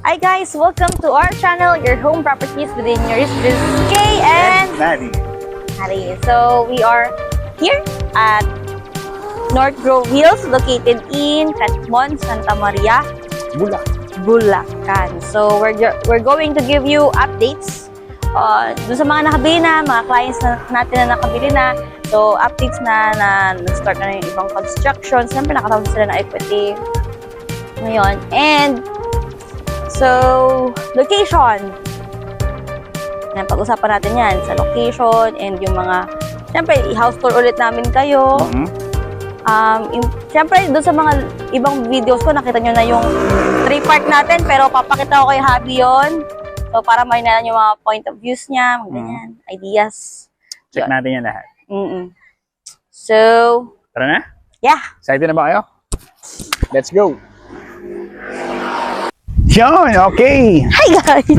Hi guys, welcome to our channel, your home properties within your reach. This is Kay and Maddie. Harry. So we are here at North Grove Hills, located in Catmon, Santa Maria, Bulacan. So we're going to give you updates dun sa mga nakabili na, mga clients natin na nakabili na. So updates na nag-start na yung ibang construction. Siyempre nakatawag sila ng equity ngayon. And so, location. Yan, pag-usapan natin yan sa location and yung mga, siyempre, i-house tour ulit namin kayo. Siyempre, doon sa mga ibang videos ko, nakita nyo na yung 3-part natin, pero papakita ko kay Habi yun. So, para may na yung mga point of views niya, mga ganyan, ideas. Check natin yan lahat. So, Tara na? yeah. Excited na ba kayo? Let's go! Yun, okay! Hi guys!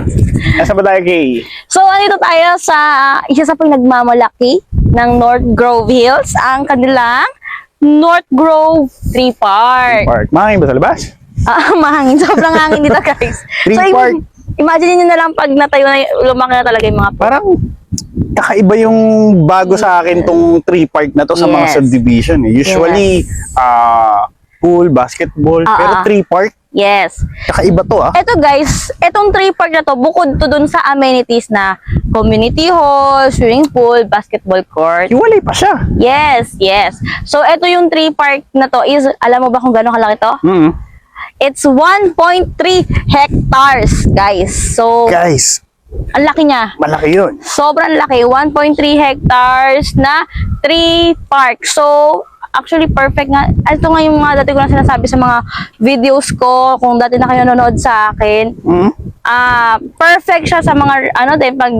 Nasaan ba tayo, Kay? So, andito tayo sa isa sa pinagmamalaki ng North Grove Hills, ang kanilang North Grove 3 Park. Park. Mahangin ba sa labas? Mahangin. Sobrang hangin dito, guys. 3 Park. Imagine niyo na lang pag natayo na, lumaki na talaga yung mga park. Parang kakaiba yung bago sa akin tong 3 Park na to sa mga Yes. subdivision. Usually, pool, basketball, pero 3 Park, Yes. kakaiba to Eto guys, etong 3 park na to, bukod to dun sa amenities na community hall, swimming pool, basketball court. Hiwalay pa siya. Yes, yes. So, eto yung 3 park na to is, alam mo ba kung gano'ng kalaki to? It's 1.3 hectares, guys. So, Guys, ang laki niya. malaki yun. Sobrang laki. 1.3 hectares na 3 park. So, actually, perfect nga. Ito nga yung mga dati ko na sinasabi sa mga videos ko, kung dati na kayo nanonood sa akin. Perfect siya sa mga, din, pag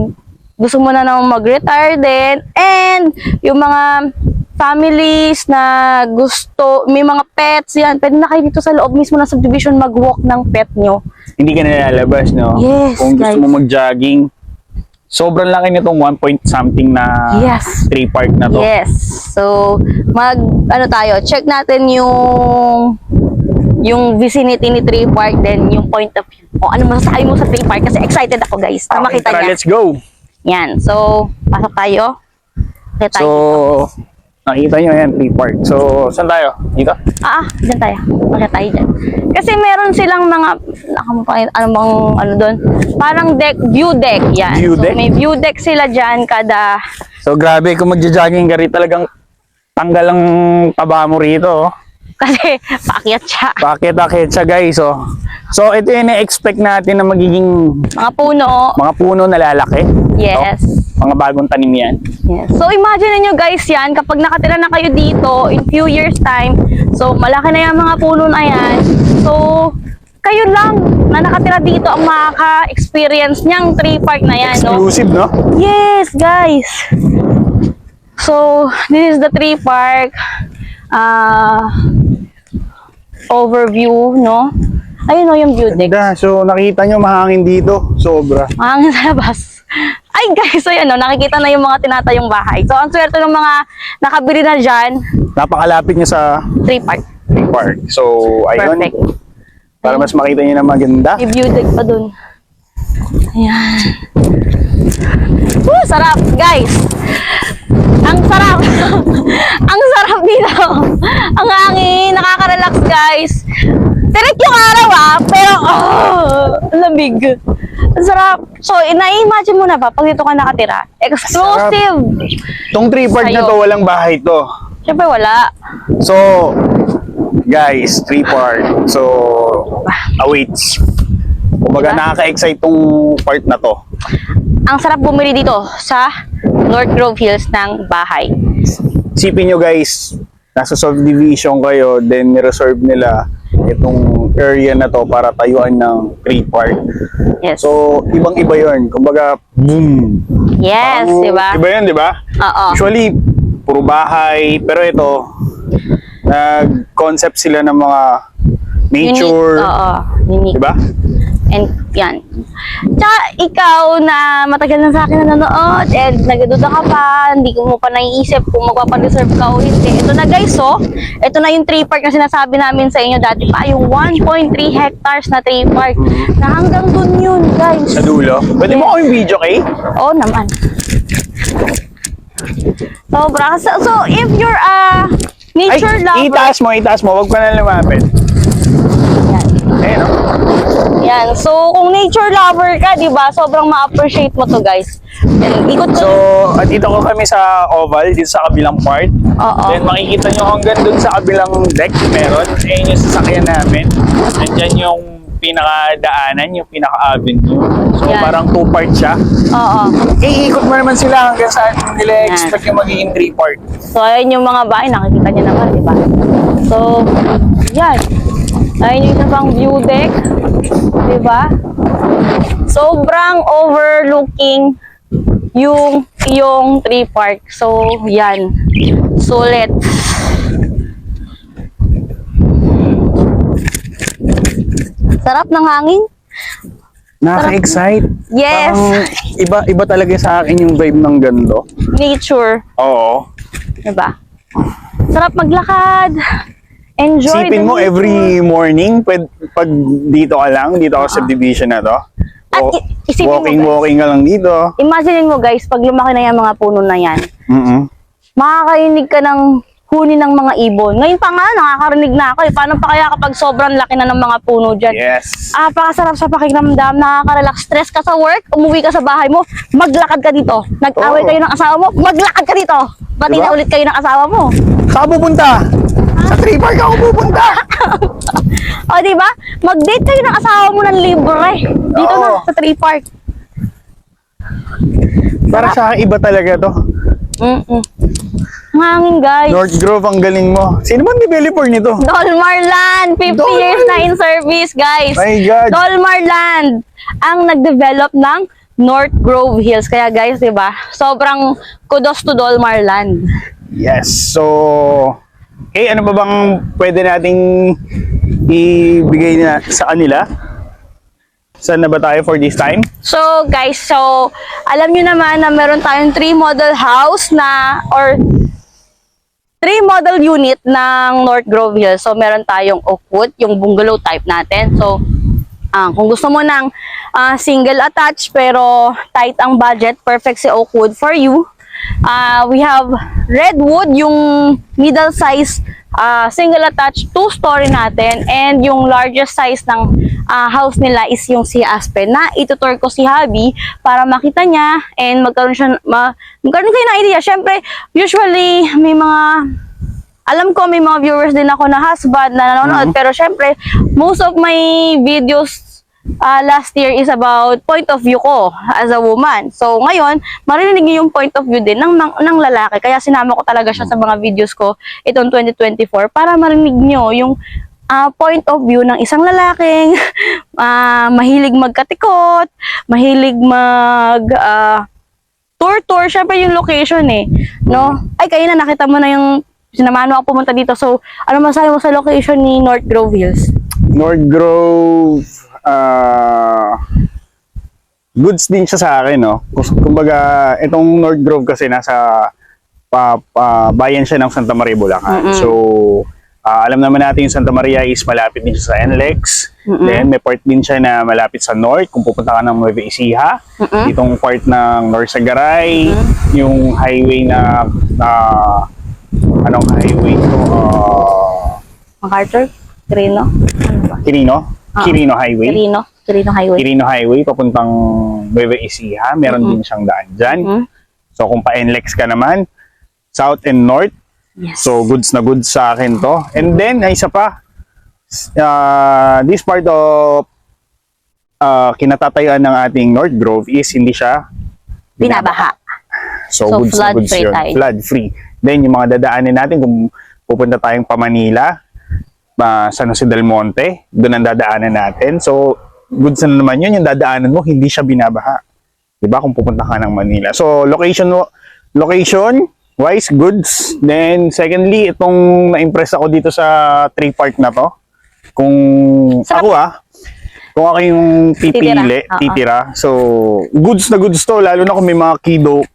gusto mo na naman mag-retire din. And, yung mga families na gusto, may mga pets, yan, pwede na kayo dito sa loob mismo ng subdivision mag-walk ng pet nyo. Hindi ka na lalabas, no? Yes, Kung gusto guys. mo mag-jogging, sobrang laki nitong 1 point something na Yes. 3 park na to. Yes. So, tayo, check natin yung vicinity ni 3 Park, then yung point of view. O ano masasabi mo sa 3 Park? Kasi excited ako, guys, na makita Tara, niya. let's go! Yan. So, pasok tayo. Okay, tayo. So, nakita nyo yan, 3 park. So, saan tayo? Dito? Dyan tayo. Okay, tayo dyan. Kasi meron silang mga, doon? Parang deck, view deck. Yan. View So, deck? may view deck sila dyan kada, So, grabe, kung magja-jogging ka rin, talagang tanggal ang taba mo rito. kasi paakyat siya. Bakit siya, guys. Oh. So, ito yung na-expect natin na magiging Mga puno. mga puno na lalaki. Yes. Mga bagong tanim yan. Yes. So, imagine niyo guys yan, kapag nakatira na kayo dito in few years time, so, malaki na yung mga puno na yan. So, kayo lang na nakatira dito ang makaka-experience niyang 3 park na yan, no? Exclusive, no? Yes, guys! So, this is the 3 park overview, no? Ayun, no, yung view deck. Ganda. So, nakita nyo, mahangin dito. Sobra. Mahangin sa labas. Ay guys, so yan, no, nakikita na yung mga tinatayong bahay. So, ang swerte ng mga nakabili na dyan, Napakalapit nyo sa 3 park. 3 park. So, ayun. Perfect. Para mas makita nyo na maganda. May view deck pa dun. Ayan. Woo, sarap, guys. Ang sarap. Ang sarap dito. Ang hangin, nakaka-relax, guys. Direct yung araw, pero, lamig. Ang sarap. So, na-imagine mo na ba, pag dito ka nakatira, exclusive. Itong 3 park na Sa'yo. to, walang bahay to. Siyempre, wala. So, guys, 3 park. So, awaits. Kumbaga, Diba? nakaka-excite tong part na to. Ang sarap bumili dito sa North Grove Hills ng bahay. Isipin nyo, guys, nasa subdivision kayo, then nireserve nila itong area na to para tayuan ng 3 park. Yes. So, ibang-iba yun. Kumbaga, boom! Yes, Parang diba? Iba yun, di ba? Oo. Usually, puro bahay. Pero ito, nag-concept sila ng mga nature, Unique. Oo, unique. diba? And yan. Tsaka ikaw na matagal na sa akin nanonood and nagdududa ka pa, hindi mo pa naiisip kung magpapadeserve ka o hindi. Ito na guys, oh. Ito na yung tree park na sinasabi namin sa inyo dati pa. Yung 1.3 hectares na tree park. Na hanggang dun yun, guys. Sa dulo. Pwede mo kaming video, Kay? Oo naman. Sobra. So if you're a nature lover. itaas mo. Huwag ka na lumapit. Yan. Ayun, no? Yan. So, kung nature lover ka, di ba, sobrang ma-appreciate mo to, guys. And ikot ko. So, andito ko kami sa oval, dito sa kabilang part. Oo. Then makikita nyo hanggang dun sa kabilang deck meron. Ayun yung sasakyan namin. Andyan yung pinakadaanan, yung pinaka-avenue. So, Yan. parang 2-part siya. Oo. Iikot mo naman sila hanggang saan nila expect yung magiging 3-part. So, ayun yung mga bahay. Nakikita niyo naman, di ba? So, yan. Ayun yung isa pang view deck. Di ba? Sobrang overlooking yung tree park. So, yan. Sulit. Sarap ng hangin. Nakaka-excite. Yes. Iba talaga sa akin yung vibe ng ganito. Nature. Oo. Diba? Sarap maglakad. Enjoy Sipin the mo nature. every morning, pag dito ka lang, dito ako sa subdivision na to. At o- isipin mo, guys. walking ka lang dito. Imagine mo guys, pag lumaki na yung mga puno na yan, makakarinig ka ng huni ng mga ibon. Ngayon pa nga, nakakarinig na ako eh. Paano pa kaya kapag sobrang laki na ng mga puno dyan? Yes. Pakasarap sa pakiramdam, nakaka-relax. Stress ka sa work, umuwi ka sa bahay mo, maglakad ka dito. Nag-away Oo. kayo ng asawa mo, maglakad ka dito. Pati Diba? na ulit kayo ng asawa mo. Saan pupunta? Sa tree park ako pupunta. O, di ba? Mag-date kayo ng asawa mo ng libre. Dito Oo. na, sa tree park. Para sa akin, iba talaga to. Hangin, guys. North Grove, ang galing mo. Sino man developer nito? Dolmar Land, 50 Dolmar years na in service, guys. My God. Dolmar Land ang nag-develop ng North Grove Hills. Kaya guys, 'di ba? Sobrang kudos to Dolmar Land. Yes. So, ano ba bang pwede nating ibigay na sa kanila? Saan na ba tayo for this time? So guys, alam niyo naman na meron tayong 3 model house na or 3 model unit ng North Grove Hills. So meron tayong Oakwood, yung bungalow type natin. So kung gusto mo ng single attached pero tight ang budget, perfect si Oakwood for you. We have Redwood, yung middle size single attached 2-story natin, and yung largest size ng house nila is yung si Aspen na itutur ko si Habi para makita niya and magkaroon kayo ng idea. Syempre, usually alam ko may mga viewers din ako na husband na nanonood, pero syempre, most of my videos last year is about point of view ko as a woman. So ngayon, marinig niyo yung point of view din ng lalaki. Kaya sinama ko talaga siya sa mga videos ko itong 2024 para marinig niyo yung point of view ng isang lalaking mahilig magkatikot, mahilig tour. Syempre yung location no? Ay, kayo na nakita mo na yung sinamahan mo ako pumunta dito. So, ano masabi mo sa location ni North Grove Hills? North Grove, goods din siya sa akin, no? Kumbaga, itong North Grove kasi nasa bayan siya ng Santa Maria, Bulacan. So, alam naman natin yung Santa Maria is malapit din siya sa NLEX. Then, may part din siya na malapit sa north. Kung pupunta ka ng Nueva Ecija, itong part ng North Sagaray, yung highway na anong highway to? MacArthur? Quirino? Ano ba? Quirino Highway. Quirino Highway. Quirino Highway, papuntang Nueva Ecija. Meron din siyang daan dyan. So, kung pa-NLEX ka naman, south and north. Yes. So, goods na goods sa akin to. And then, isa pa, this part of kinatatayuan ng ating North Grove is hindi siya Binabaha. So goods na goods flood-free yun. tayo. Flood-free. Then, yung mga dadaanin natin, kung pupunta tayong pa Manila, San Jose del Monte, doon ang dadaanan natin. So, goods na naman yun, yung dadaanan mo, hindi siya binabaha. Diba? Kung pupunta ka ng Manila. So, location-wise, goods. Then, secondly, itong na-impress ako dito sa tree park na to. Kung Sarap. kung ako yung pipili, Titira. Oo. titira. So, goods na goods to. Lalo na kung may mga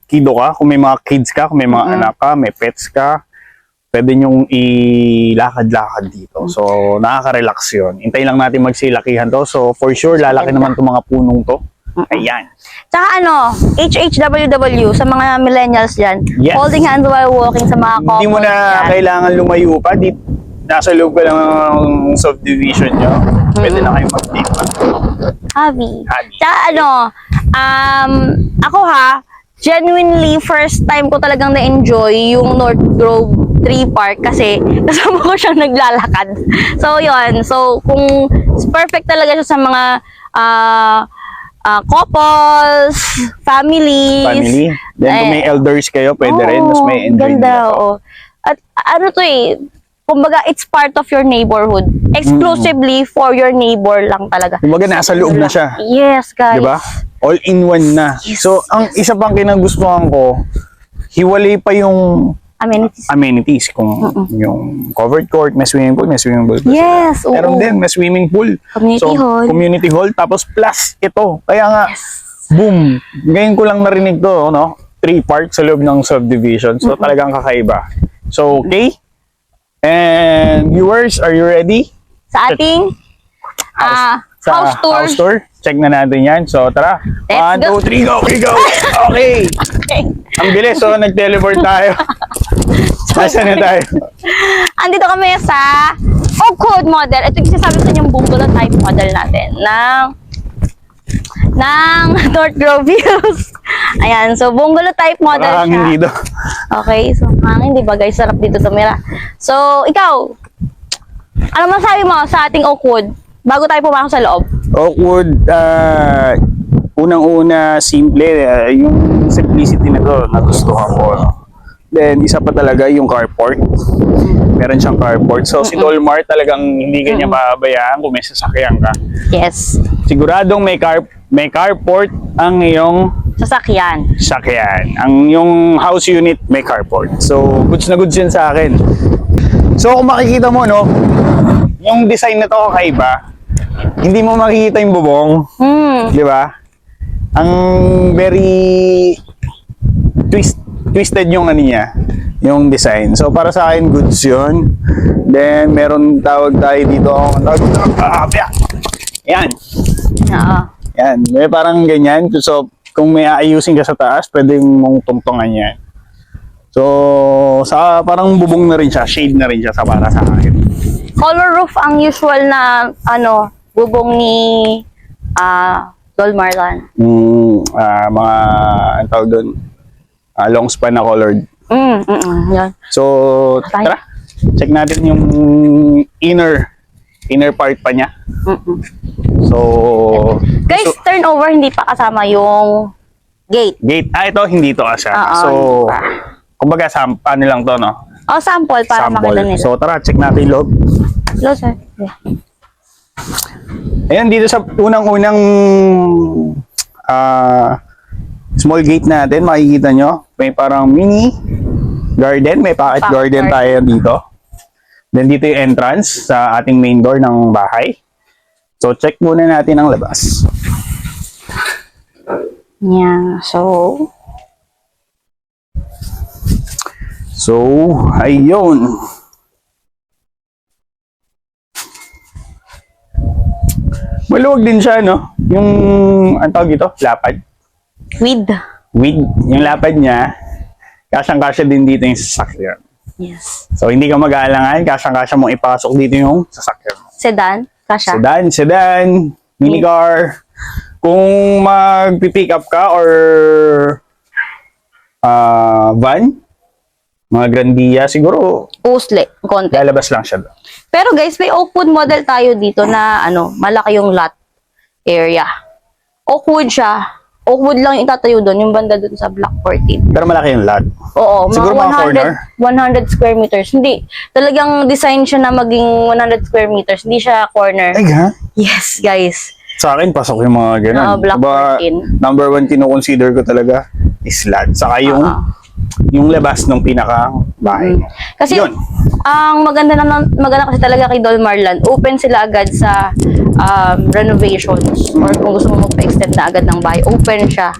kido ka, kung may mga kids ka, kung may mga anak ka, may pets ka. Pwede nyong ilakad-lakad dito. So, nakaka-relax yun. Hintayin lang natin magsilakihan to. So, for sure, lalaki naman itong mga punong to. Ayan. Tsaka HHWW sa mga millennials dyan. Yes. Holding hands while walking sa mga couples. Hindi mo na yan. kailangan lumayo pa. Nasa loob ka lang ng subdivision nyo. Pwede na kayo mag-take pa. Happy. Happy. Tsaka ako genuinely first time ko talagang na-enjoy yung North Grove Tree Park kasi kasama ko siyang naglalakad. So, yun. So, kung perfect talaga siya sa mga couples, families. Family. Then kung may elders kayo, pwede rin. Mas may enjoy ganda, nila to. oo. At ano to kumbaga, it's part of your neighborhood. Exclusively for your neighbor lang talaga. Kumbaga, nasa loob na siya. Yes, guys. Diba? All in one na. Yes. So, ang isa pang kinagustuhan ko, hiwalay pa yung Amenities. amenities. Kung yung covered court, may swimming pool, may swimming pool. Yes, oo. Meron din, may swimming pool. Community hall. Community hall, tapos plus ito. Kaya nga, boom. Ngayon ko lang narinig to, no? 3 parks sa loob ng subdivision. So, talagang kakaiba. So, okay. And viewers, are you ready? Sa ating Sa house tour. Check na natin yan. So, tara. Let's 1, 2, 3, go! We go! Okay! Okay. Ang bilis, so nag-teleport tayo. Nasaan na tayo? Andito kami sa Oakwood model. Ito yung sinasabi sa yung bungalow type model natin ng North Grove Hills. Ayan, so bungalow type model Makahangin siya. dito. Okay, so hangin, di ba guys? Sarap dito tumira. So, ikaw, ano masabi mo sa ating Oakwood bago tayo pumasok sa loob? Oakwood, unang-una, simple. Yung simplicity na to, nagustuhan ko. No? Then, isa pa talaga yung carport. Meron siyang carport. So, si Dolmar talagang hindi kanya mababayaan kung may sasakyan ka. Yes, Siguradong may carport ang iyong sasakyan. sakyan. Ang yung house unit may carport. So, goods na goods yan sa akin. So, kung makikita mo, no, yung design na to kakaiba, hindi mo makikita yung bubong. Di ba? Ang very twisted yung ano niya, yung design. So, para sa akin, goods yun. Then, meron tawag tayo dito. Yan. Oo. Yan. May parang ganyan. So, kung may aayusin ka sa taas, pwede mong tungtungan yan. So, parang bubong na rin siya. Shade na rin siya sa para sa akin. Color roof ang usual na bubong ni Dolmarlan. Mga, ang tawag doon, long span na colored. Yan. So, tara. Check natin yung inner part pa niya. So, Guys, turnover hindi pa kasama yung gate. gate. Ito, hindi to kasama. Oo, So, hindi pa. kumbaga, ano lang to, no? Sample para makita nila. So, tara, check natin yung loob. Hello, sir. Yeah. Ayan, dito sa unang-unang small gate natin, makikita nyo, may parang mini garden, may pocket Pocket garden garden. tayo dito. Then dito yung entrance sa ating main door ng bahay. So, check muna natin ang labas. Yeah, so, ayun. Maluwag din siya, no? Yung, ang tawag ito, lapad. with. Yung lapad niya, kasyang-kasya din dito yung sasakyan. Yes. So, hindi ka mag-aalangan, kasyang-kasya mong ipasok dito yung sasakyan mo. Sedan, kasha. Sedan, minicar. Kung mag-pick up ka or van, mga Grandia, siguro Usle, konti. lalabas lang siya doon. Pero guys, may Oakwood model tayo dito na malaki yung lot area. Oakwood siya. Oakwood lang yung itatayo doon, yung banda doon sa Block 14. Pero malaki yung lot. Oo, Siguro mga corner? 100 square meters. Hindi. Talagang design siya na maging 100 square meters. Hindi siya corner. Ay, ha? Yes, guys. Sa akin, pasok yung mga ganun. Oo, Block Aba, 14. number 1 kino-consider ko talaga is lot. Saka yung labas ng pinaka bahay. Kasi Yun. ang maganda kasi talaga kay Dolmarland, open sila agad sa renovations or kung gusto mo magpa-extend na agad ng bahay, open siya.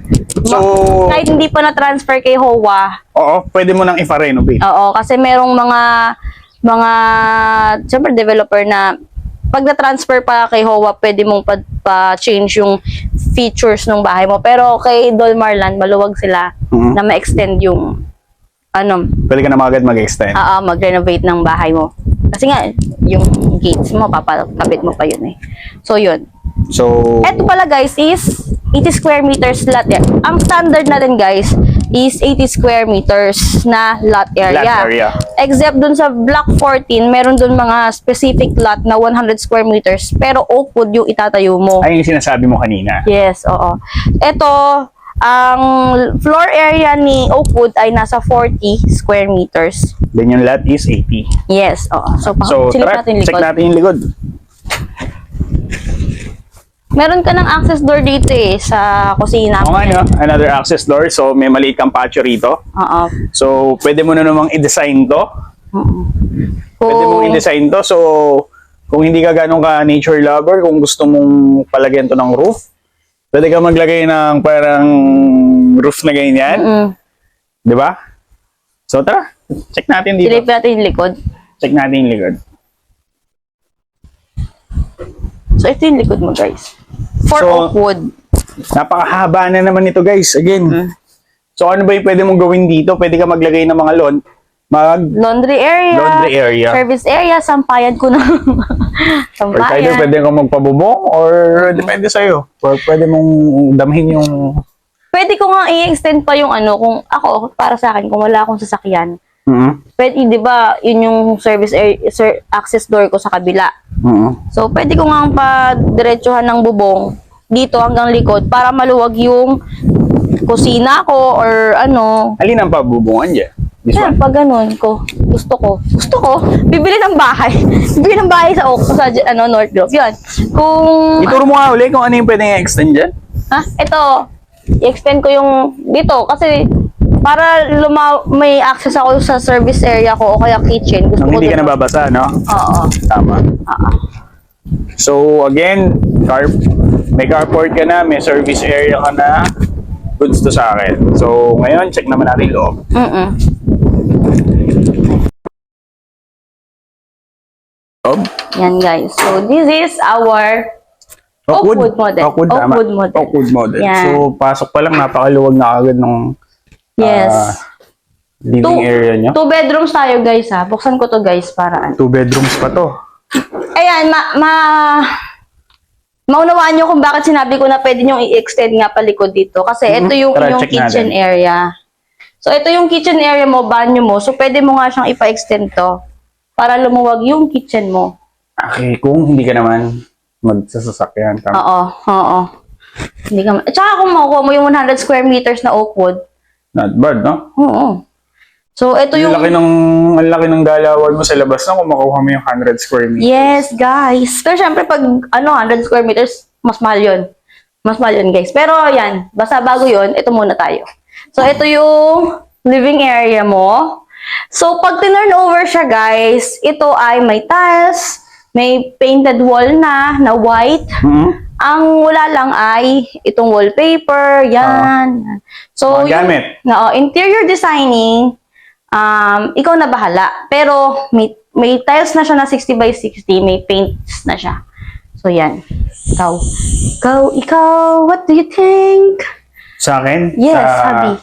So, Kahit hindi pa na-transfer kay HOA, oo, pwede mo nang ipa-renovate. oo, kasi merong mga syempre developer na pag na-transfer pa kay HOA, pwede mong pa-change yung features ng bahay mo. Pero kay Dolmarland, maluwag sila Mhm. na ma-extend yung Pwede ka na agad mag-extend. mag-renovate ng bahay mo. Kasi nga, yung gates mo, papakabit mo pa yun eh. So, yun. So, Eto pala guys is 80 square meters lot area. Ang standard natin guys is 80 square meters na lot area. Lot area. Except dun sa block 14, meron dun mga specific lot na 100 square meters pero oakwood yung itatayo mo. ayun yung sinasabi mo kanina. Yes, oo. Ito, ang floor area ni Oakwood ay nasa 40 square meters. Then yung lot is 80. Yes, oo. So, silip tara, natin yung check likod. natin yung likod. Meron ka ng access door dito eh, sa kusina Oo mo. nga, no? Another access door. So, may maliit kang patio rito. Oo. So, pwede mo na namang i-design to. Pwede mong i-design to. So, kung hindi ka ganun ka nature lover, kung gusto mong palagyan to ng roof, pwede ka maglagay ng parang roof na ganyan. Di ba? So, tara. Check natin dito. Silip natin yung likod. Check natin yung likod. So, ito yung likod mo guys. For So, Oakwood. Napakahaba na naman ito, guys. Again. So, ano ba yung pwede mong gawin dito? Pwede ka maglagay ng mga Laundry area. Laundry area. Service area. Sampayan ko na. Or either Sampayan. pwede kang magpabubong or depende sa'yo. Or pwede mong damhin yung... Pwede ko nga i-extend pa yung kung ako, para sa akin, kung wala akong sasakyan. Pwede, di ba, yun yung service area, access door ko sa kabila. So, pwede ko nga pa-diretsuhan ng bubong dito hanggang likod para maluwag yung kusina ko or Alin ang pabubungan dyan? This Yan, one? pag ganun ko, gusto ko, bibili ng bahay. Bibili ng bahay sa North Grove. Yun. Kung, Ituro mo nga uli kung ano yung pwedeng i-extend dyan. ito, i-extend ko yung dito kasi para may access ako sa service area ko o kaya kitchen. Gusto Nung ko hindi ka dun- nababasa, no? Oo. Tama. So, again, may carport ka na, may service area ka na, goods to sa akin. So, ngayon, check naman natin yung loob. Loob? Yan guys. So, this is our Oakwood model. Oakwood, tama. Oakwood model. Oakwood model. Yan. So, pasok pa lang, napakaluwag na agad ng Yes. living area niya. 2 bedrooms tayo guys ha. Buksan ko to guys para 2 bedrooms pa to. Ayan, maunawaan nyo kung bakit sinabi ko na pwede nyo i-extend nga palikod dito. Kasi ito yung Tara, inyong check kitchen natin. area. So, ito yung kitchen area mo, banyo mo. So, pwede mo nga siyang ipa-extend to para lumuwag yung kitchen mo. Okay, kung hindi ka naman magsasasakyan. Tama. Oo. Hindi ka At saka kung makukuha mo yung 100 square meters na Oakwood, Not bad, no? oo. So, ito yung... Ang laki ng galawan mo sa labas na kung makuha mo yung 100 square meters. Yes, guys. Pero syempre, pag 100 square meters, mas mahal yun. Mas mahal yun, guys. Pero yan, basta bago yun, ito muna tayo. So, ito yung living area mo. So, pag tinurn over siya, guys, ito ay may tiles, may painted wall na white. Ang wala lang ay itong wallpaper, yan. So, Mga gamit. Interior designing, ikaw na bahala. Pero may tiles na siya na 60 by 60, may paints na siya. So, yan. Ikaw, what do you think? Sa akin? Yes, Habi.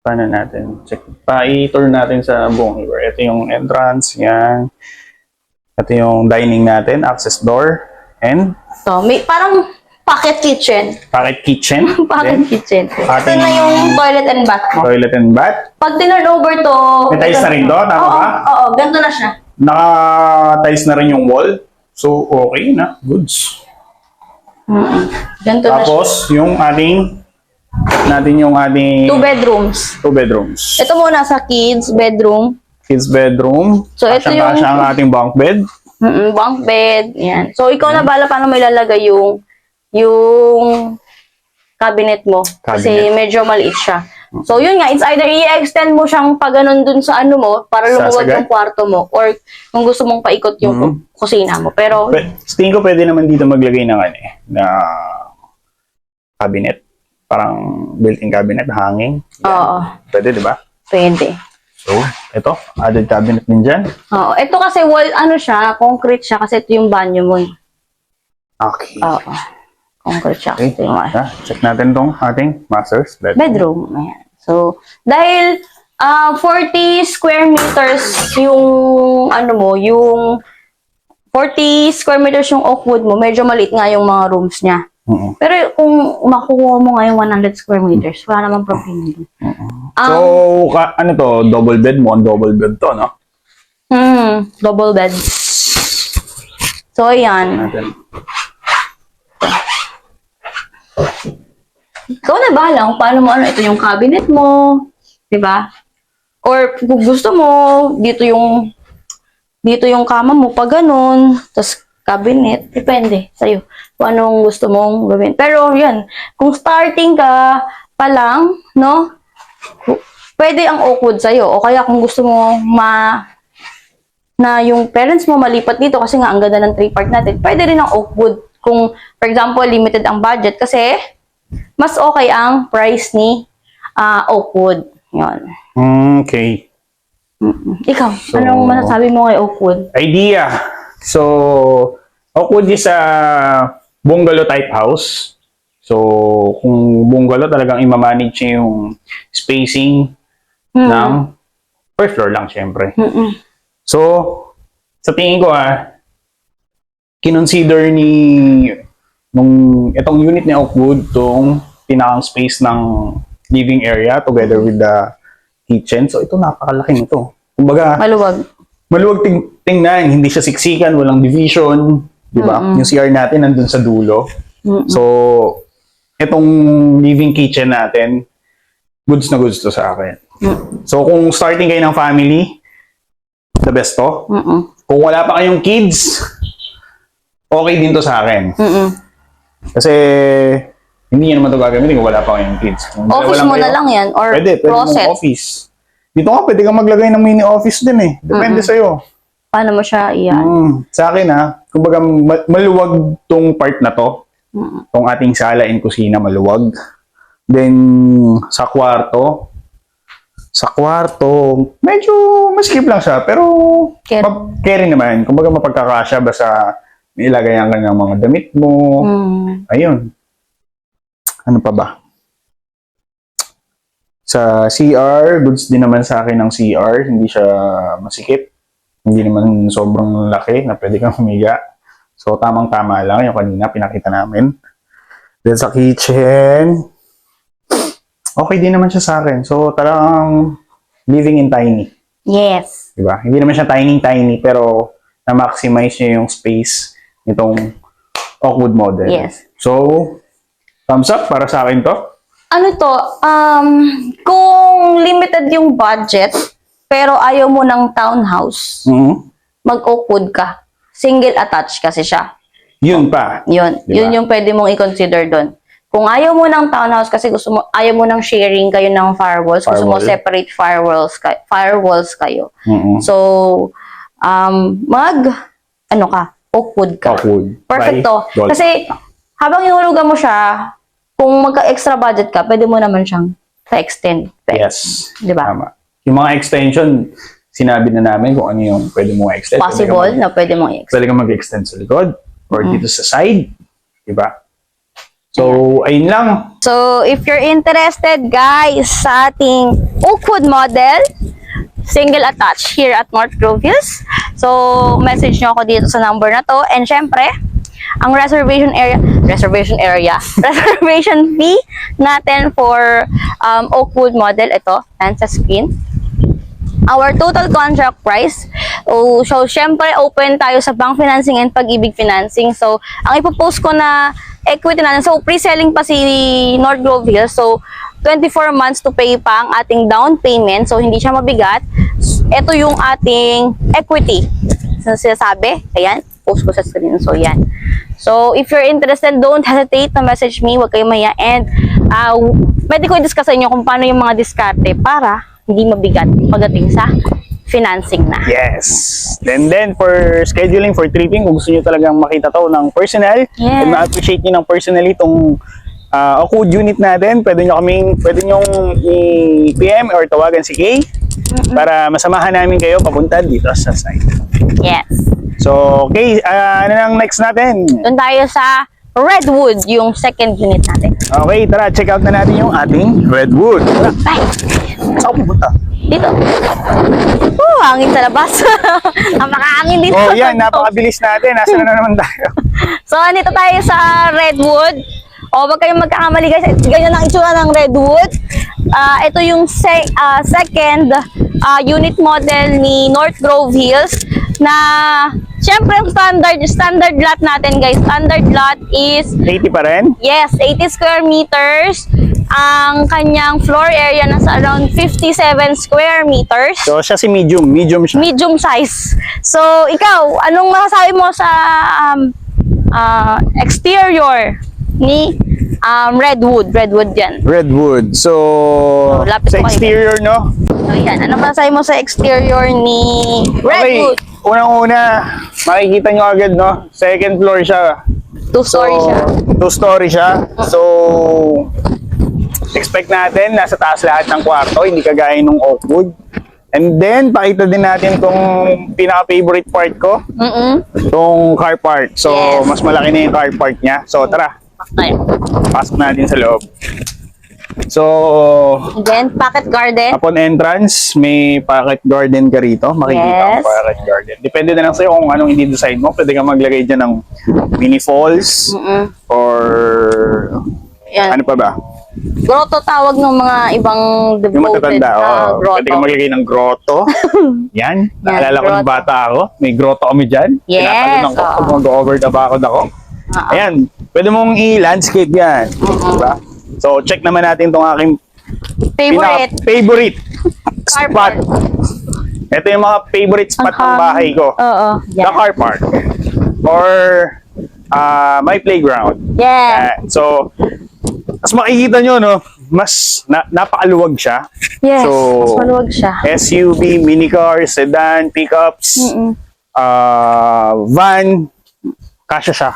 Paano natin? Check. I-tour natin sa buong floor. Ito yung entrance, yan. Ito yung dining natin, access door, and So, may parang pocket kitchen. pocket kitchen. Pocket Then, kitchen. Ito ating na yung toilet and bath mo. toilet and bath. Pag tinurn over to... May tiles na rin to, tama ba? Oo, ganito na siya. Naka-tiles na rin yung wall. So, okay na. Goods. Ganito na siya. Tapos, yung ating 2 bedrooms. 2 bedrooms. Ito muna sa kids bedroom. Kids bedroom. So, ito yung- Kasya ang ating bunk bed. Bunk bed. Yan. So, ikaw na bala paano mo ilalagay yung cabinet mo. Kasi Cabinet. medyo maliit siya. So, yun nga, it's either i-extend mo siyang pag ganun dun sa ano mo, para lumuwag Sasagad? yung kwarto mo, or kung gusto mong paikot yung kusina mo. Pero, Sa tingin ko pwede naman dito maglagay ng ano na cabinet. Parang built-in cabinet, hanging. Yan. oo, Pwede, di ba? pwede. So, ito, added cabinet din dyan. Oo, ito kasi wall, ano siya, concrete siya, kasi ito yung banyo mo. Okay. Oo, concrete siya. Okay. Ito yung Check natin tong ating master's bedroom. bedroom. Ayan. So, dahil 40 square meters yung ano mo, yung 40 square meters yung Oakwood mo, medyo maliit nga yung mga rooms niya. Pero kung makukuha mo nga yung 100 square meters, wala namang problema dun. So, ano to, double bed mo, double bed to, no? Double bed. So, ayan. Natin. Ikaw na bahala kung paano mo, ano, ito yung cabinet mo, di ba? Or kung gusto mo, dito yung kama mo, pag ganun, tapos cabinet, depende sa'yo kung anong gusto mong gawin. Pero yan, kung starting ka pa lang, no, pwede ang Oakwood sa'yo. O kaya kung gusto mo na yung parents mo malipat dito kasi nga ang ganda ng 3-part natin, pwede rin ang Oakwood. Kung, for example, limited ang budget kasi mas okay ang price ni Oakwood. Yun. Okay. Ikaw, anong masasabi mo kay Oakwood? Idea. So, Oakwood is a bungalow type house. So, kung bungalow, talagang imamanage niya yung spacing ng first floor lang, syempre. So, sa tingin ko kinonsider itong unit ni Oakwood, itong pinakang space ng living area together with the kitchen. So, ito napakalaki nito. Kumbaga, maluwag tingnan, hindi siya siksikan, walang division, di ba? Yung CR natin nandun sa dulo. So, itong living kitchen natin, goods na goods to sa akin. So, kung starting kayo ng family, the best to. Kung wala pa kayong kids, okay din to sa akin. Kasi, hindi nyo naman ito gagamitin kung wala pa kayong kids. Kung Office mo na lang yan, or pwede closet. mong office. Dito nga, pwede kang maglagay ng mini office din eh. Depende sa'yo. Paano mo siya iyan? Sa akin kumbaga maluwag tong part na to. Tong ating sala and kusina, maluwag. Then, sa kwarto, medyo maskip lang siya, pero carry naman. Kumbaga mapagkakasya, basta may ilagayan ka ng mga damit mo. Ayun. Ano pa ba? Sa CR, goods din naman sa akin ng CR. Hindi siya masikip. Hindi naman sobrang laki na pwede kang humiga. So, tamang-tama lang. Yung kanina, pinakita namin. Then sa kitchen, okay din naman siya sa akin. So, talagang living in tiny. Yes. Diba? Hindi naman siya tiny, pero na-maximize niya yung space nitong Oakwood model. Yes. So, thumbs up para sa akin to. Ano to, kung limited yung budget, pero ayaw mo ng townhouse, mag-Oakwood ka. Single attached kasi siya. Yun pa. Yun. Diba? Yun yung pwede mong i-consider doon. Kung ayaw mo ng townhouse kasi ayaw mo ng sharing kayo ng firewalls, gusto mo separate firewalls kayo. So, Oakwood ka. Oakwood. Perfect to. Kasi, habang ihulugan mo siya, kung magka-extra budget ka, pwede mo naman siyang pa-extend. Yes. Diba? Tama. Yung mga extension, sinabi na namin kung ano yung pwede mong extend. Possible na pwede mong i-extend. Pwede kang mag-extend sa likod or dito sa side. Diba? So, ayun lang. So, if you're interested, guys, sa ating Oakwood model, single attached here at North Grove Hills. So, message nyo ako dito sa number na to. And syempre, ang reservation fee natin for Oakwood model, ito, and sa screen. Our total contract price. So, syempre, open tayo sa bank financing and pag-ibig financing. So, ang ipopost ko na equity natin. So, pre-selling pa si North Grove Hills. So, 24 months to pay pa ang ating down payment. So, hindi siya mabigat. Ito yung ating equity. So, sinasabi, ayan, post ko sa screen. So, yan. So, if you're interested, don't hesitate to message me. Huwag kayong maya. And, pwede ko i-discuss sa inyo kung paano yung mga diskarte para hindi mabigat pagdating sa financing na. Yes. Then for scheduling, for tripping, kung gusto nyo talagang makita to ng personal, Yes. and ma-appreciate nyo ng personally itong Oakwood unit natin, pwede nyo i-PM or tawagan si Kay para masamahan namin kayo papunta dito sa site. Yes. So, Kay, ano nang next natin? Doon tayo sa Redwood, yung second unit natin. Okay, tara, check out na natin yung ating Redwood. Tara, Bye! saan pupunta? Dito. Hangin sa labas. Napakahangin dito. Oh, yan, napakabilis natin. Nasaan na naman tayo? So, nito tayo sa Redwood. O, wag kayong magkakamali guys. Ganyan ang itsura ng Redwood. Ito yung second unit model ni North Grove Hills na syempre yung standard lot natin guys. Standard lot is 80 pa rin? yes, 80 square meters. Ang kanyang floor area nasa around 57 square meters. So, siya si medium siya. Medium size. So, ikaw, anong masasabi mo sa exterior ni Redwood? Redwood yan. Redwood. So, lapit sa mo kayo. exterior, no? So, yan. Anong masasabi mo sa exterior ni Redwood? Okay, unang-una, makikita nyo agad, no? Second floor siya. Two-story siya. Two-story siya. So, expect natin, nasa taas lahat ng kwarto, hindi kagaya nung Oakwood. And then, pakita din natin tong pinaka-favorite part ko, tong car park. So, Yes. mas malaki na yung car park niya. So, tara, Ayun. pasok natin sa loob. So, Then, pocket garden. upon entrance, may pocket garden ka rito. Makikita ang Yes. pocket garden. Depende na lang sa'yo kung anong i-design mo. Pwede kang maglagay dyan ng mini falls or Yan. ano pa ba? Grotto tawag ng mga ibang Yung devoted matatanda. na Oh, grotto. pwede kang maglagay ng grotto. Yan. Naalala ko nung grotto. bata ako. May grotto kami dyan. Yes, Tinatalunan ko oo. kung mag-over the bakod ako. Ayan. Pwede mong i-landscape yan. Diba? So, check naman natin itong aking Favorite. favorite Car spot. park. Ito yung mga favorite spot ng bahay ko. Oo. The Yan. car park. Or my playground. Yeah. So, mas makikita nyo, no? Mas napakaluwag siya. Yes. So, mas maluwag siya. SUV, minicar, sedan, pickups, van, kasya siya.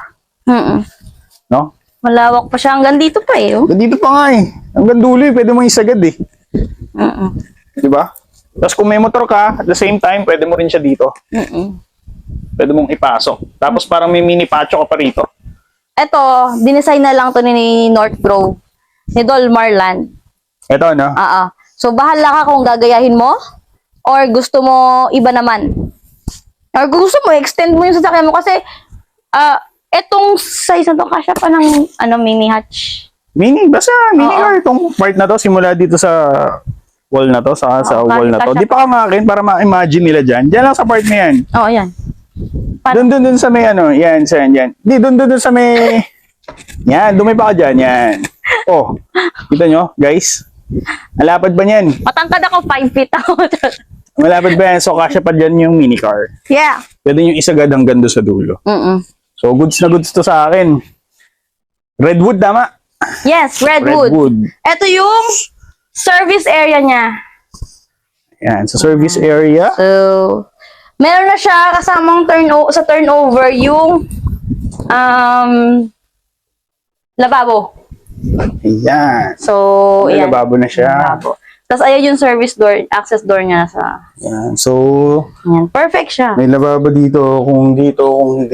No? Malawak pa siya. Hanggang dito pa eh. Oh. Dito pa nga eh. Hanggang dulo eh. Pwede mo isagad eh. Diba? Tapos kung may motor ka, at the same time, pwede mo rin siya dito. Pwede mong ipasok. Tapos parang may mini patio ka pa rito. Ito, dinesign na lang to ni North Grove. Ni Dol Marland. Ito, no? So, bahala ka kung gagayahin mo or gusto mo iba naman. Or kung gusto mo, extend mo yung sasakyan mo kasi etong size na to, kasya pa ng mini hatch. Basta mini car itong part na to, simula dito sa wall na to, sa wall na to. kasya Di pa kamakin para ma-imagine nila dyan. Diyan lang sa part na yan. Oo, yan. Doon sa may ano, yan, yan. Di, doon sa may, yan, dumay pa ka dyan, yan. Oh, kita nyo, guys? Malapad ba yan? Matangkad ako, 5 feet ako. Malapad ba yan? So, kasya pa dyan yung mini car. Yeah. Pwede nyo isagad hanggang doon sa dulo. So, goods na goods to sa akin. Redwood, tama? Yes, Redwood. Ito yung service area niya. Yan, sa service area. So, meron na siya kasamang turnover yung lababo. Ayan. So, May yan. lababo na siya. Lababo. Tapos, ayan yung service door, access door niya sa... Yan. So, Yan. Perfect siya. may lababo dito. Kung hindi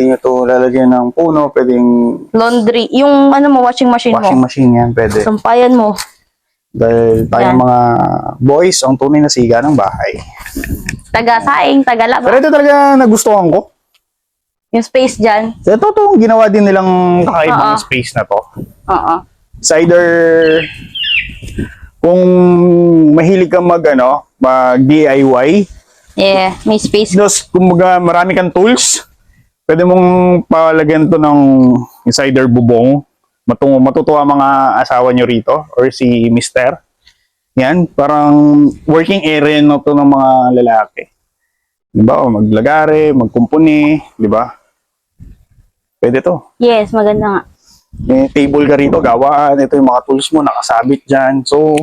nyo to lalagyan ng puno, pwedeng Laundry. Yung washing machine washing mo. machine yan. Pwede. Sampayan mo. Dahil tayong Yan. mga boys, ang tunay na siga ng bahay. Taga-saing, taga-laba. Pero ito talaga nagustuhan ko. Yung space dyan. So, ito ginawa din nilang kakaibang Oo. space na to. Oo. It's either kung mahilig kang mag DIY, Yeah, may space. Tapos, kumbaga, marami kang tools. Pwede mong palagyan to ng insider bubong. Matutuwa mga asawa nyo rito or si mister. Yan, parang working area na to ng mga lalaki. Diba? O maglagare, magkumpuni, diba? Pwede to. Yes, maganda nga. May table ka rito, gawaan. Ito yung mga tools mo, nakasabit dyan. So,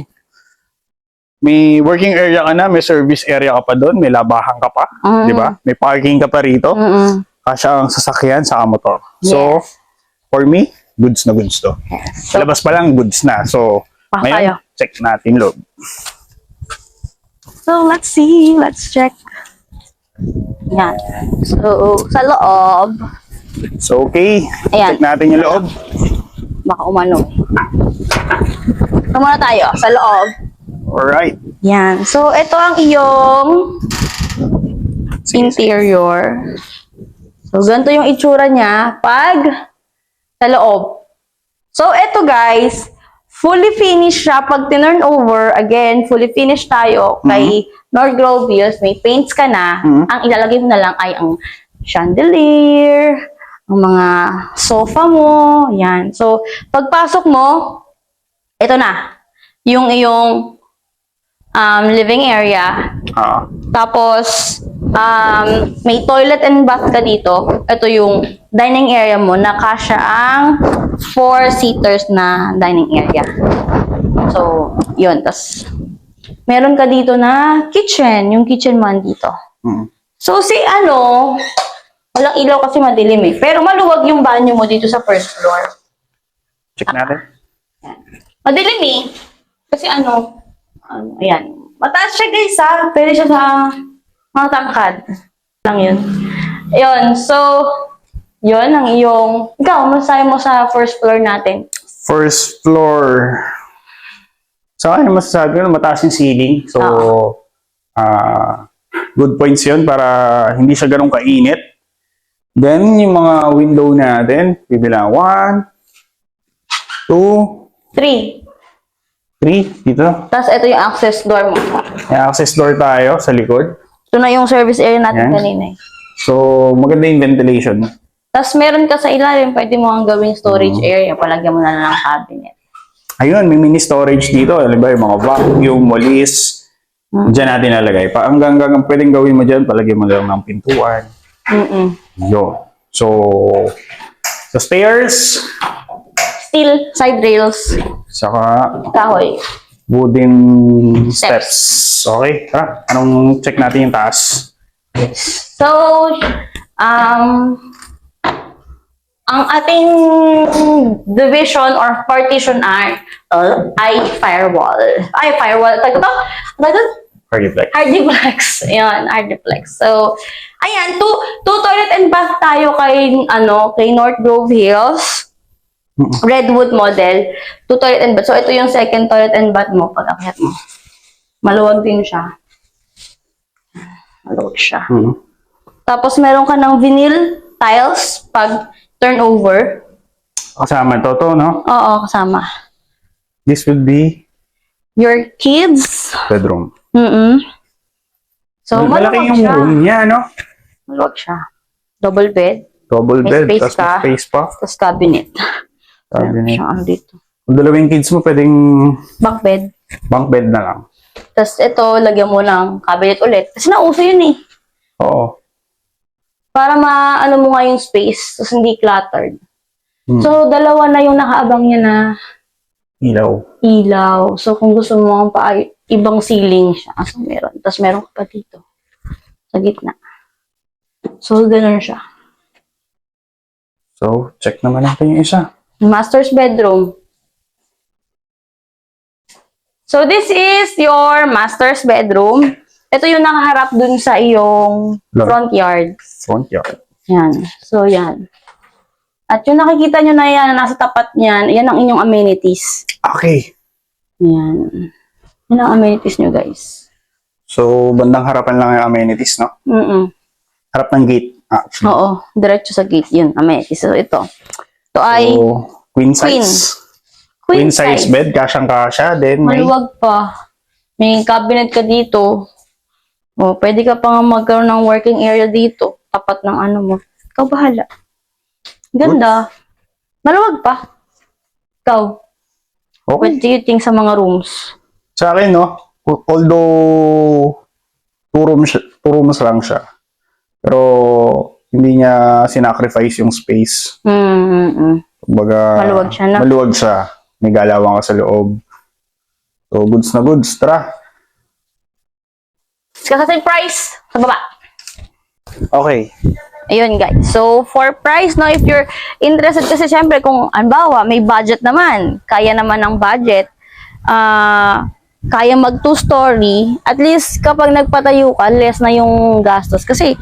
may working area ka na, may service area ka pa doon, may labahan ka pa, di ba? May parking ka pa rito. Kasya ang sasakyan sa motor. So, for me, goods na goods to. So, Labas pa lang, goods na. So, tayo. ngayon, check natin loob. So, let's see. Let's check. Yan. So, sa loob, So, okay. Ayan. Check natin yung loob. baka umano. Ito muna tayo, sa loob. Alright. Yan. So, ito ang iyong interior. So, ganito yung itsura niya pag sa loob. So, ito guys, fully finished siya. Pag tinurn over, again, fully finished tayo kay North Grove Hills. May paints ka na. Ang ilalagay mo na lang ay ang chandelier, ang mga sofa mo. Yan. So, pagpasok mo, ito na. Yung iyong living area. Tapos, may toilet and bath ka dito. Ito yung dining area mo na kasya ang 4-seaters na dining area. So, yun. Tapos, meron ka dito na kitchen. Yung kitchen mo dito. So, walang ilaw kasi madilim eh. Pero maluwag yung banyo mo dito sa first floor. Check natin. Madilim eh. Kasi ayan. Mataas siya guys ha. Pwede siya sa mga tangkad. Lang yun. Ayun. So, yun ang iyong... Ikaw, masasabi mo sa first floor natin. First floor. Sa akin, masasabi ko na mataas yung ceiling. So, good points yun para hindi siya ganun kainit. Then, yung mga window natin, bibilang 1, 2, 3. 3, dito. Tapos ito yung access door mo. May access door tayo sa likod. Ito na yung service area natin Yan. kanina eh. So, maganda yung ventilation. Tapos meron ka sa ilalim, pwede mo ang gawing storage area. Palagyan mo na lang ng cabinet. Ayun, may mini storage dito. Alam ba, yung mga vacuum, walis. Diyan natin nalagay. Hanggang pwedeng gawin mo dyan, palagyan mo lang ng pintuan. Yun. So, sa stairs, Steel side rails. saka Kahoy. wooden steps. Okay, tara. Anong check natin yung taas? So, ang ating division or partition ay firewall. Tagto? Hardiplex. Hardiplex. Ayan, hardiplex. So, ayan, two toilet and bath tayo kay North Grove Hills. Redwood model. 2 toilet and bath. So, ito yung second toilet and bath mo pag akyat mo. Maluwag din siya. Maluwag siya. Tapos, meron ka ng vinyl tiles pag turnover. Kasama to, no? Oo, kasama. This would be Your kids. bedroom. So, Malaki maluwag yung siya. room niya, no? Maluwag siya. Double bed. Double May bed, space tapos may ka. space pa. Tapos cabinet. Cabinet. Siya, dito. Kung dalawang kids mo, pwedeng Bunk bed. bunk bed na lang. Tapos ito, lagyan mo ng cabinet ulit. Kasi nauso yun eh. Oo. Para maano mo nga yung space. Tapos hindi cluttered. So, dalawa na yung nakaabang niya na ilaw. So, kung gusto mo ibang ceiling siya. So, meron. Tapos meron ka pa dito. Sa gitna. So, ganun siya. So, check naman natin yung isa. Master's bedroom. So, this is your master's bedroom. Ito yung nakaharap dun sa iyong front yard. Front yard. Yan. So, yan. At yung nakikita nyo na yan, na nasa tapat niyan, yan ang inyong amenities. Okay. Yan. Yan ang amenities nyo, guys. So, bandang harapan lang yung amenities, no? Harap ng gate, actually. Oo. Diretso sa gate yun, amenities. So, ito. Ito ay So, queen size. Queen size bed, kasyang-kasya. Then, may maluwag pa. May cabinet ka dito. O, pwede ka pa nga magkaroon ng working area dito. Tapat ng ano mo. Ikaw bahala. Ganda. Maluwag pa. Ikaw. okay. What do you think sa mga rooms? Sa akin, no? Although, 2 rooms lang siya. Pero, hindi niya sinacrifice yung space. Kumbaga, Maluwag siya, no? Maluwag siya. May galawang ka sa loob. So, goods na goods. Tara. Kasi price sa baba. Okay. Ayun guys. So, for price, no, if you're interested kasi syempre kung anbawa, may budget naman, kaya naman ng budget, kaya mag 2-story, at least kapag nagpatayo ka, less na yung gastos. Kasi,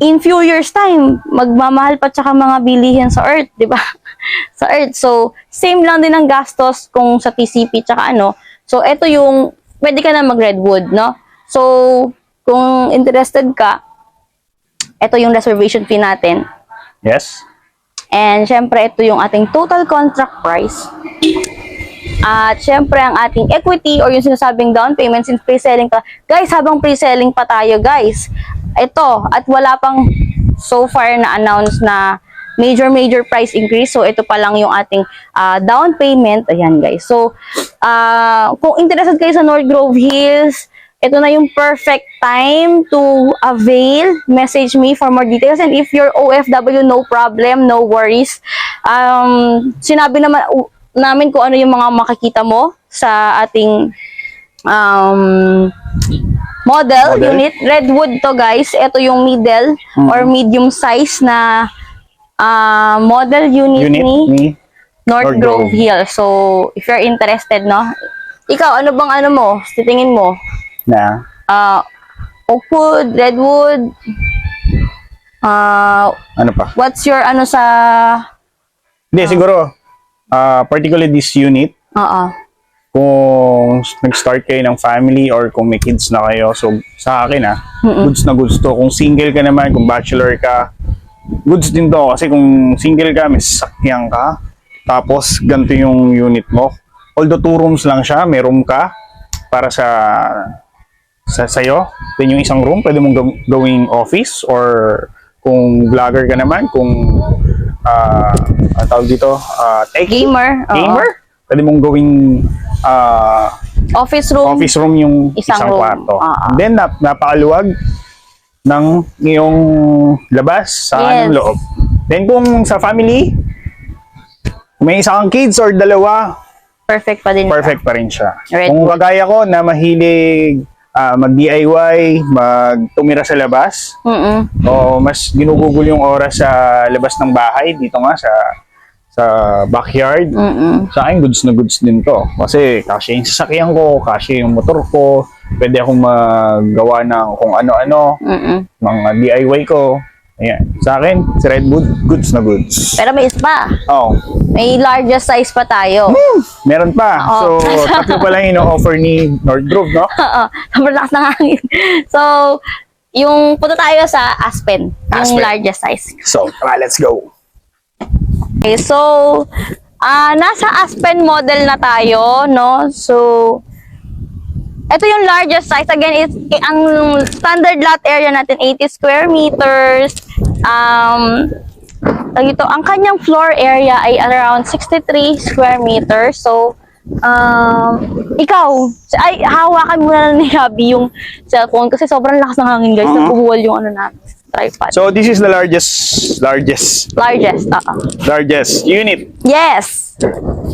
in few years time, magmamahal pa tsaka mga bilihin sa earth, di ba? Sa earth. So, same lang din ang gastos kung sa TCP tsaka ano. So, ito yung, pwede ka na mag-redwood, no? So, kung interested ka, ito yung reservation fee natin. Yes. And syempre, ito yung ating total contract price. At syempre, ang ating equity or yung sinasabing down payment since pre-selling pa. Guys, habang pre-selling pa tayo, guys. Ito, at wala pang so far na announce na major price increase. So, ito pa lang yung ating down payment. Ayan, guys. So, kung interested kayo sa North Grove Hills, ito na yung perfect time to avail. Message me for more details. And if you're OFW, no problem, no worries. Sinabi naman namin kung ano yung mga makikita mo sa ating model unit. Redwood to, guys. Ito yung middle or medium size na model unit ni North Grove Hill. So, if you're interested, no? Ikaw, ano bang ano mo? Titingin mo? Na? Oakwood, Redwood, Ano pa? what's your ano sa... Hindi, siguro, particularly this unit, kung nag-start kayo ng family or kung may kids na kayo, so sa akin goods na goods to. Kung single ka naman, kung bachelor ka, goods din to. Kasi kung single ka, may sasakyan ka, tapos ganito yung unit mo. Although 2 rooms lang siya, may room ka para sa'yo. Then yung isang room, pwede mong gawing office or kung vlogger ka naman, kung ang tawag dito, techie, Gamer. pwede mong gawing Office room yung Isang isang room. kwarto. Then napakaluwag ng iyong labas sa Yes. loob. Then kung sa family, kung may isang kids or dalawa, perfect pa din. perfect pa rin siya. Redwood. Kung kagaya ko na mahilig mag-DIY, magtumira sa labas, o mas ginugugol yung oras sa labas ng bahay, dito nga sa backyard, sa akin goods na goods din to. Kasi kasya yung sasakyan ko, kasya yung motor ko, pwede akong magawa ng kung ano-ano, mga DIY ko. Ayan. Sa akin, si Redwood, goods na goods. Pero may isa Oh. may largest size pa tayo. Meron pa. Oo. So, tatlo pa lang yung offer ni North Grove, no? Oo, sobrang lakas ng hangin. So, yung punta tayo sa Aspen, yung Aspen. largest size. So, tara, let's go. Okay, so, nasa Aspen model na tayo, no? So, ito yung largest size. Again, ang standard lot area natin, 80 square meters. Ang kanyang floor area ay around 63 square meters. So, ikaw, hawakan mo na ni Gabi yung cellphone kasi sobrang lakas ng hangin, guys. Nabubuwal yung ano natin, tripod. So, this is the largest Largest, unit. Yes!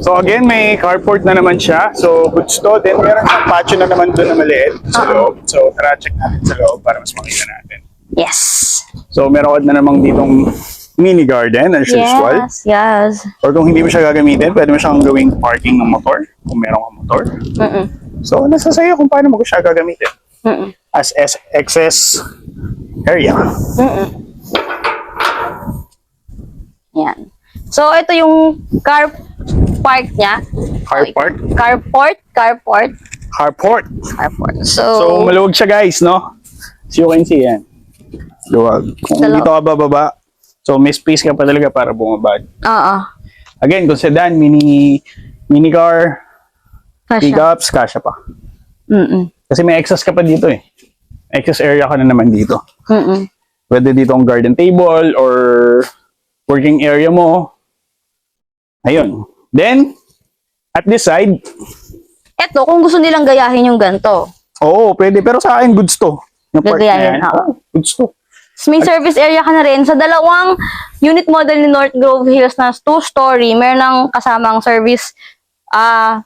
So, again, may carport na naman siya. So, goods to. Then, meron siyang patio na naman doon na maliit sa loob. So, tara, check natin sa loob para mas makita natin. Yes! So, meron na namang ditong mini garden as usual. Yes. Or kung hindi mo siya gagamitin, pwede mo siyang gawing parking ng motor kung meron kang motor. So, nasa sa'yo kung paano mo siya gagamitin. As excess area. Yan. So, ito yung car park niya. Carport. Carport. So, maluwag siya, guys, no? As you can see, yan. Luwag. Kung dito ka bababa, so may space ka pa talaga para bumaba. Again, kung sedan, mini car, pickups, kasya pa. Kasi may excess ka pa dito eh. Excess area ka na naman dito. Pwede dito ang garden table or working area mo. Ayun. Then, at this side, Ito, kung gusto nilang gayahin yung ganito. oo, pwede. Pero sa akin, goods to. Yung part na Gagayahin, yan, goods to. May service area ka na rin. Sa dalawang unit model ni North Grove Hills na 2-story, meron ng kasamang service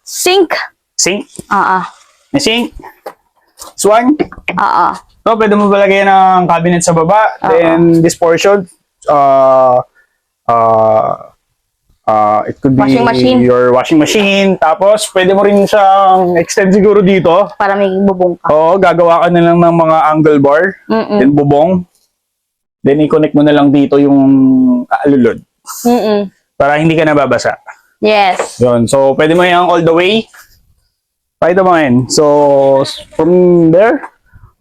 sink. Sink? Ah. May sink? Swang? Ah. So, pwede mo balagay ng cabinet sa baba. Then, this portion, it could be Washing machine. your washing machine. Tapos, pwede mo rin siyang extend siguro dito. Para may bubong ka. Oo, gagawa ka na lang ng mga angle bar. Then, bubong. Then, i-connect mo na lang dito yung alulod. Para hindi ka nababasa. Yes. Yun. So, pwede mo yung all the way. Pakita mo yan. So, from there,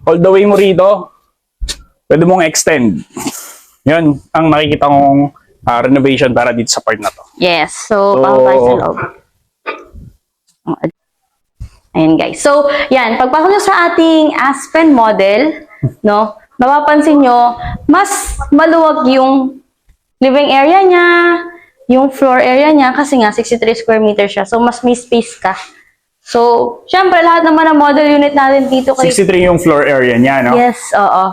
all the way mo rito, pwede mong extend. Yun, ang nakikita kong renovation para dito sa part na to. Yes. So, pang tayo sa loob. Ayan guys. So, yan. Pagpasok nyo sa ating Aspen model, no, mapapansin nyo, mas maluwag yung living area niya, yung floor area niya, kasi nga 63 square meters siya. So, mas may space ka. So, syempre, lahat naman ng model unit natin dito. 63 yung floor area niya, no? Yes, oo.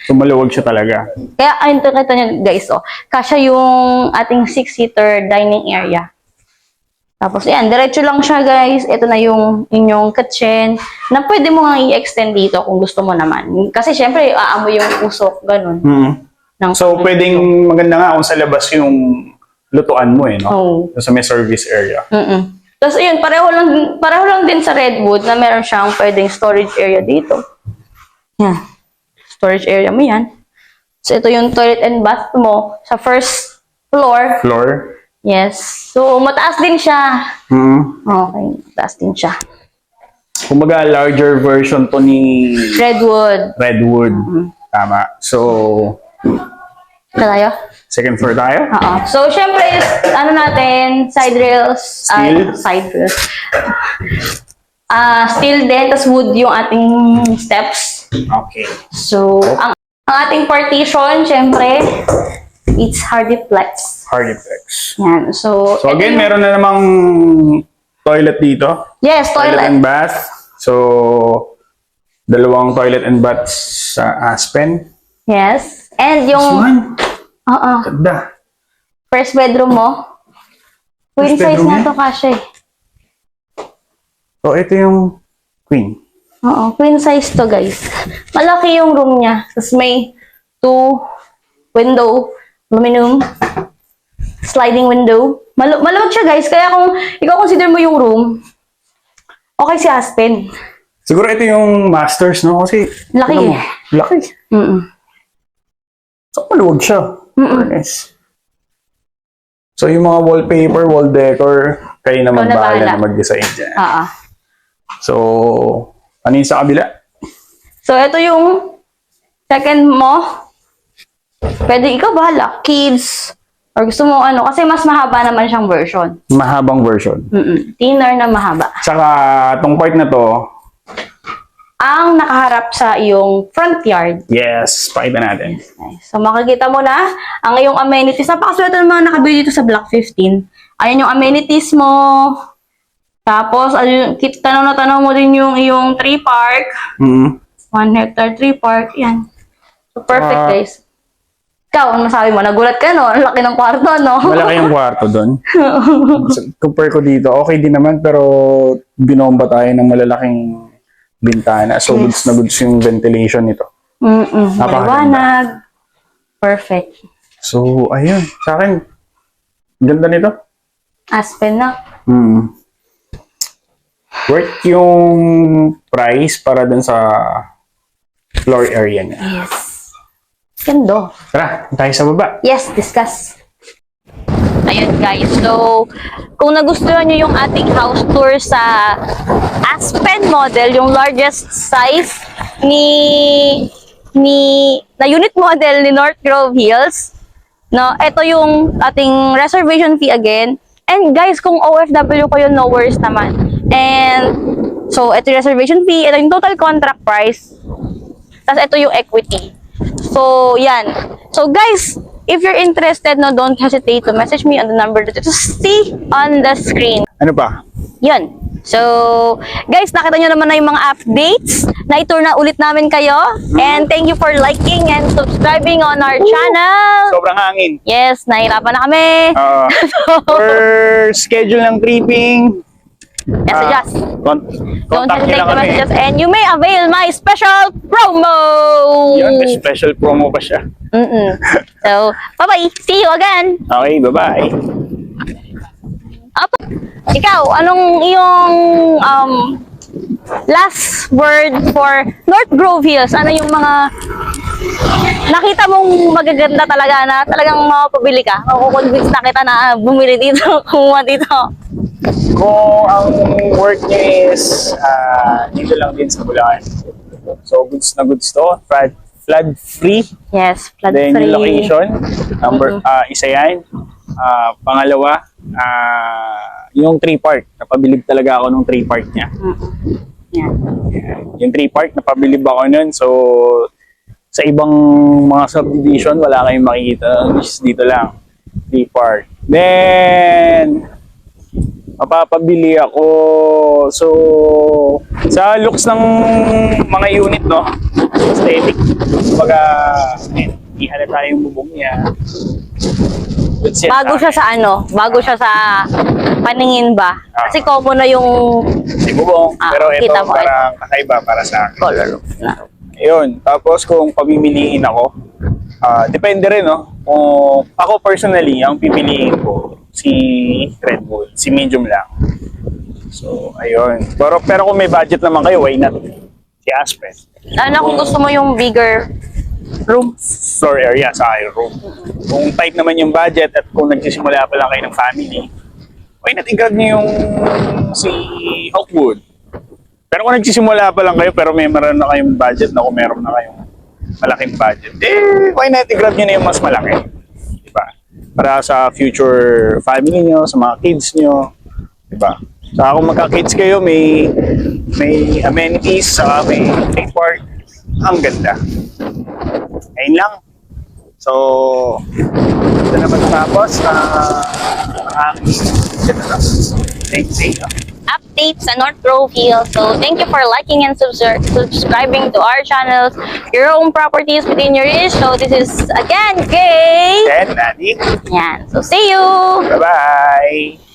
So, maluwag siya talaga. Kaya, ayun, kita nyo guys, oh. Kasya yung ating 6-seater dining area. Tapos, yan, diretso lang siya, guys. Ito na yung inyong kitchen na pwede mo nga i-extend dito kung gusto mo naman. Kasi, syempre, aamoy yung usok, ganun. So, pwedeng maganda nga kung sa labas yung lutuan mo, eh, no? Oo. Sa may service area. Tapos, ayun, pareho lang din sa Redwood na meron siyang pwedeng storage area dito. Yan. Storage area mo yan. So, ito yung toilet and bath mo sa first floor. Floor? Yes. So, mataas din siya. Okay, mataas din siya. Kumbaga, larger version to ni Redwood. Tama. So, Ito tayo? second floor tayo? Oo. So, syempre, ano natin, side rails. Steel? Side rails. Steel din, tas wood yung ating steps. Okay. So, ang ating partition, syempre, it's Hardiplex. Hardiplex. Yan. So, So, again, meron na namang toilet dito. Yes, Toilet and toilet. bath. So, dalawang toilet and bath sa Aspen. Yes. And yung Ganda. first bedroom mo, queen First size bedroom na niya? to kasi. So, ito yung queen. Oo, queen size to guys. Malaki yung room niya. Tapos may 2 window, aluminum, sliding window. Maluwag siya guys. Kaya kung ikaw consider mo yung room, okay si Aspen. Siguro ito yung masters, no? Kasi, Laki ano mo, eh. laki. So, maluwag siya. Nice. So, yung mga wallpaper, wall decor, kayo na Ikaw na magbahala bahala. na mag-design dyan. Oo. So, ano yung sa kabila? So, ito yung second mo. Pwede ikaw bahala. Kids. Or gusto mo ano. Kasi mas mahaba naman siyang version. Mahabang version. Thinner na mahaba. Saka, tong part na to, Ang nakaharap sa iyong front yard. yes, pakita natin. Nice. So, makikita mo na ang iyong amenities. Napakaswerte ng mga nakabili dito sa Block 15. Ayan yung amenities mo. Tapos, tanaw na tanaw mo din yung iyong tree park. 1 hectare tree park. Yan. So, perfect, guys. Ikaw, ano masabi mo? Nagulat ka, no? Ang laki ng kwarto, no? Malaki yung kwarto doon. Compare ko dito, okay din naman, pero binomba tayo ng malalaking bintana. So, goods na goods yung ventilation nito. Maliwanag. Perfect. So, ayun. Sa akin, ganda nito. Aspen na. Worth yung price para dun sa floor area niya. Yes. Ganda. Tara, tayo sa baba. Yes, discuss. Ayun guys, so kung nagustuhan nyo yung ating house tour sa Aspen model, yung largest size na unit model ni North Grove Hills, no, ito yung ating reservation fee again. And guys, kung OFW kayo, no worries naman. And so ito yung reservation fee, ito yung total contract price, tapos ito yung equity. So yan. So guys, if you're interested, no, don't hesitate to message me on the number that you see on the screen. Ano pa? Yun. So, guys, nakita nyo naman na yung mga updates. Na-tour na ulit namin kayo. And thank you for liking and subscribing on our channel. Sobrang hangin. Yes, nahirapan na kami. For schedule ng tripping, Messages. Don't contact nyo hesitate lang to kami. messages. And you may avail my special promo. Yun, may special promo pa siya. So, bye-bye. See you again. Okay, bye-bye. Up. Ikaw, anong iyong last word for North Grove Hills? Ano yung mga nakita mong magaganda talaga na talagang mapabili ka? Makukonvince na kita na bumili dito, kumuha dito. Kung ang work niya is dito lang din sa Bulacan. So, goods na goods to. Flood free. Yes, flood Then free. yung location, isa yan. Pangalawa, yung 3-park. Napabilib talaga ako nung 3-park niya. Yan. Yung 3-park, napabilib ako nun. So, sa ibang mga subdivision, wala kayong makikita. Which is dito lang. 3-park. Then, mapapabili ako. So, sa looks ng mga unit, no? Aesthetic. Kumbaga, hindi halata yung bubong niya. That's it, Bago siya sa ano? Bago siya sa paningin ba? Kasi common na yung si bubong. Pero ito kita mo, parang kakaiba para sa akin. color na. Ayun. Tapos kung pamimiliin ako, depende rin, no? Kung ako personally, ang pipiliin ko, si Red Bull, si medium lang. So, ayun. Pero kung may budget naman kayo, why not? Si Aspen. Ano kung gusto mo yung bigger room? Floor area sa room. Kung tight naman yung budget at kung nagsisimula pa lang kayo ng family, why not i-grab niyo yung si Hawkwood? Pero kung nagsisimula pa lang kayo pero may meron na kayong budget na kung meron na kayong malaking budget, why not i-grab niyo na yung mas malaki? Diba? Para sa future family niyo, sa mga kids niyo, diba? Saka kung magka-kids kayo, may amenities, saka may play park, ang ganda. Ayun lang. So, ito naman tapos. Thanks, Updates sa North Grove Hills. So, thank you for liking and subscribing to our channels. Your own properties within your reach. So, this is again, Kay. Then, Nani. Yan. So, see you! Bye-bye.